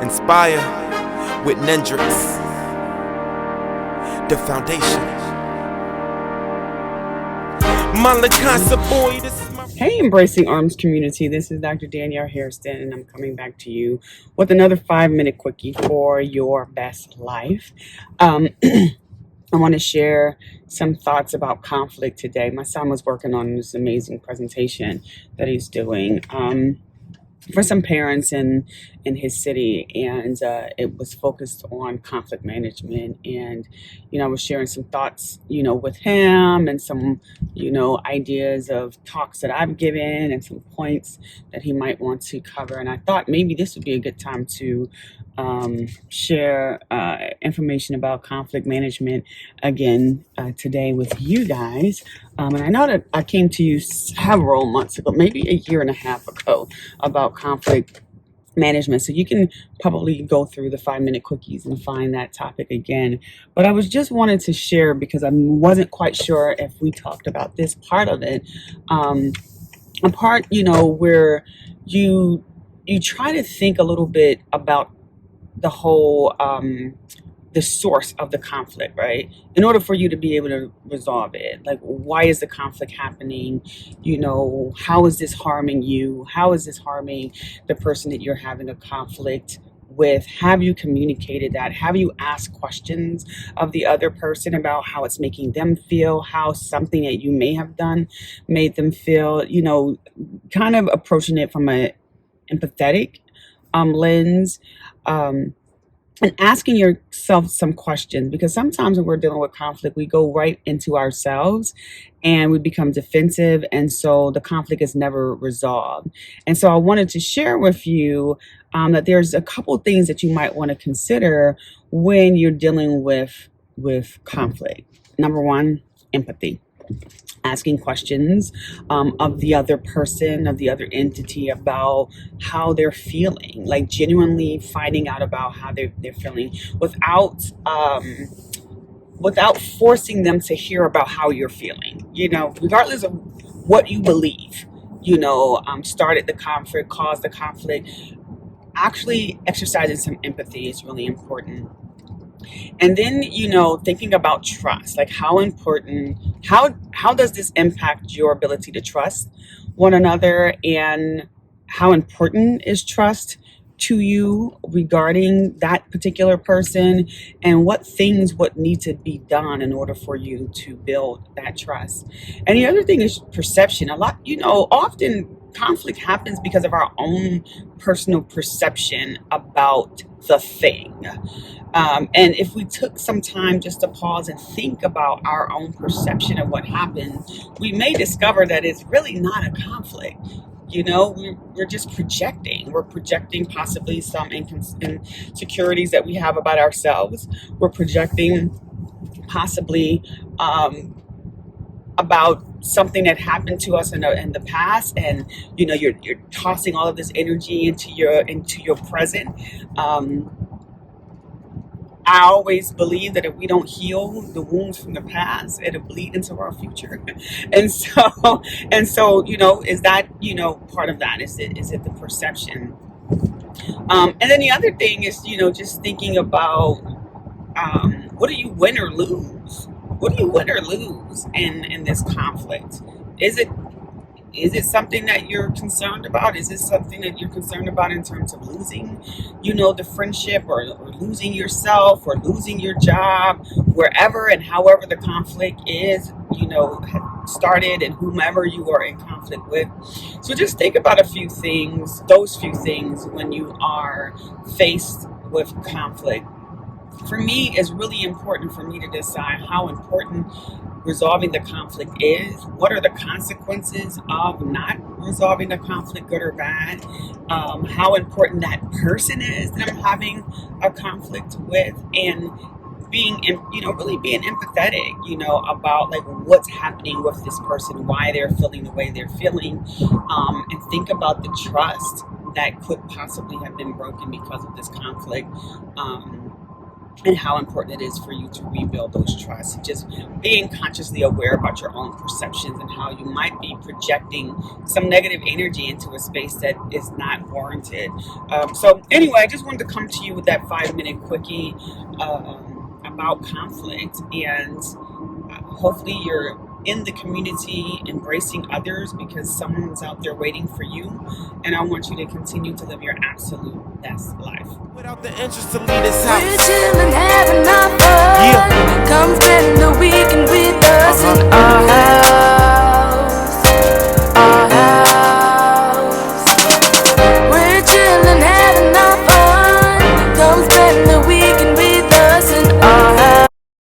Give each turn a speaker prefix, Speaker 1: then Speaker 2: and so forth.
Speaker 1: Inspire with Nendrix, the foundation. Boy, this is my...
Speaker 2: Hey, Embracing Arms community, this is Dr. Danielle Hairston, and I'm coming back to you with another 5-minute quickie for your best life. I want to share some thoughts about conflict today. My son was working on this amazing presentation that he's doing for some parents in his city, and it was focused on conflict management. And I was sharing some thoughts with him, and some ideas of talks that I've given, and some points that he might want to cover. And I thought maybe this would be a good time to share information about conflict management again today with you guys. And I know that I came to you several months ago, maybe a year and a half ago, about conflict management. So you can probably go through the 5-minute quickies and find that topic again. But I was just wanted to share because I wasn't quite sure if we talked about this part of it. A part, where you try to think a little bit about the whole the source of the conflict, right? In order for you to be able to resolve it, like, why is the conflict happening? How is this harming you? How is this harming the person that you're having a conflict with? Have you communicated that? Have you asked questions of the other person about how it's making them feel, how something that you may have done made them feel? Kind of approaching it from a empathetic lens, and asking yourself some questions, because sometimes when we're dealing with conflict, we go right into ourselves and we become defensive, and so the conflict is never resolved. And so I wanted to share with you that there's a couple things that you might want to consider when you're dealing with conflict. Number one, empathy. Asking questions of the other person, of the other entity, about how they're feeling, like genuinely finding out about how they're feeling without forcing them to hear about how you're feeling, regardless of what you believe, started the conflict, caused the conflict. Actually exercising some empathy is really important. And then, thinking about trust, like how does this impact your ability to trust one another, and how important is trust to you regarding that particular person, and what things would need to be done in order for you to build that trust. And the other thing is perception. A lot, often conflict happens because of our own personal perception about the thing. And if we took some time just to pause and think about our own perception of what happened, we may discover that it's really not a conflict. We're just projecting. We're projecting possibly some insecurities that we have about ourselves. We're projecting possibly about something that happened to us in the past, and you're tossing all of this energy into your present. I always believe that if we don't heal the wounds from the past, it'll bleed into our future. And so, is that, part of that? Is it the perception? And then the other thing is, just thinking about, what do you win or lose? What do you win or lose in this conflict? Is it something that you're concerned about? Is it something that you're concerned about in terms of losing, the friendship, or losing yourself, or losing your job, wherever and however the conflict is, started, and whomever you are in conflict with. So just think about those few things when you are faced with conflict. For me, it's really important for me to decide how important resolving the conflict is. What are the consequences of not resolving the conflict, good or bad? How important that person is that I'm having a conflict with, and being, really being empathetic, about like what's happening with this person, why they're feeling the way they're feeling, and think about the trust that could possibly have been broken because of this conflict. and how important it is for you to rebuild those trusts. Just being consciously aware about your own perceptions and how you might be projecting some negative energy into a space that is not warranted. So anyway, I just wanted to come to you with that 5-minute quickie about conflict, and hopefully you're in the community embracing others, because someone's out there waiting for you, and I want you to continue to live your absolute best life.
Speaker 1: Without the interest to lead us out.
Speaker 3: We're chillin', having our fun.
Speaker 1: Yeah.
Speaker 3: Come spend the weekend with us in our house.